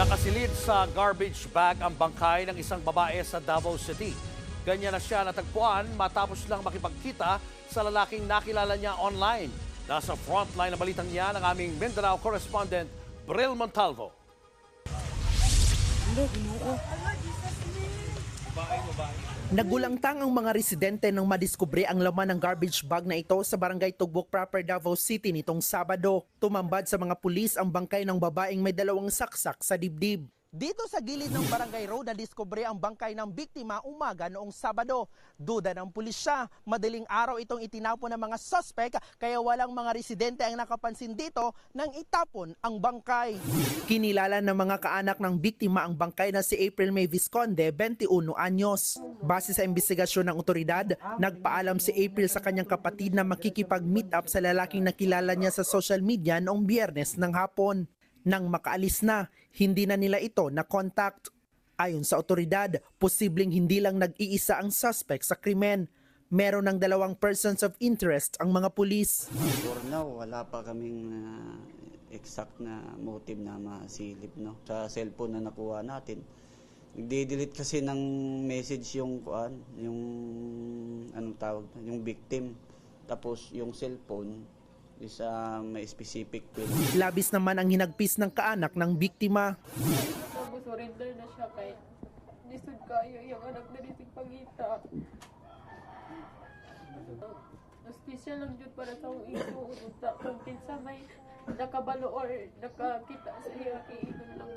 Nakasilid sa garbage bag ang bangkay ng isang babae sa Davao City. Ganyan na siya natagpuan matapos lang makipagkita sa lalaking nakilala niya online. Nasa frontline na balitang niya ng aming Mindanao correspondent, Bril Montalvo. Nagulangtang ang mga residente nang madiskubre ang laman ng garbage bag na ito sa barangay Tugbok proper Davao City nitong Sabado. Tumambad sa mga pulis ang bangkay ng babaeng may dalawang saksak sa dibdib. Dito sa gilid ng barangay road nadiskubre ang bangkay ng biktima umaga noong Sabado. Duda ng pulisya, madaling araw itong itinapon ng mga suspect kaya walang mga residente ang nakapansin dito nang itapon ang bangkay. Kinilala ng mga kaanak ng biktima ang bangkay na si April May Visconde, 21 anyos. Base sa investigasyon ng otoridad, nagpaalam si April sa kanyang kapatid na makikipag-meet up sa lalaking nakilala niya sa social media noong Biyernes ng hapon. Nang makaalis na, hindi na nila ito na-contact. Ayon sa otoridad, posibleng hindi lang nag-iisa ang suspect sa krimen. Meron ng dalawang persons of interest ang mga pulis. For now, wala pa kaming exact na motive na masilip, no? Sa cellphone na nakuha natin. Nagde-delete kasi ng message yung anong tawag, yung victim. Tapos yung cellphone is may specific pin. Labis naman ang hinagpis ng kaanak ng biktima. Surrender na siya kay lisod kayo yung anak na rising pangita. Special lang jud para sa akong ito. Kung kinsa may nakabalo or nakakita sa iya kiigon lang.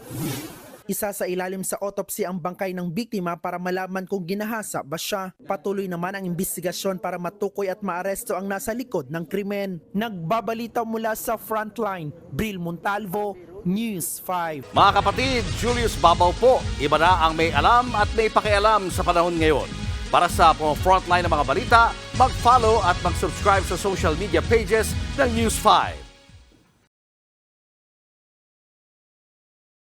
Isa sa ilalim sa autopsy ang bangkay ng biktima para malaman kung ginahasa ba siya. Patuloy naman ang investigasyon para matukoy at maaresto ang nasa likod ng krimen. Nagbabalita mula sa Frontline, Bril Montalvo, News 5. Mga kapatid, Julius Babaw po. Iba na ang may alam at may pakialam sa panahon ngayon. Para sa frontline ng mga balita, mag-follow at mag-subscribe sa social media pages ng News 5.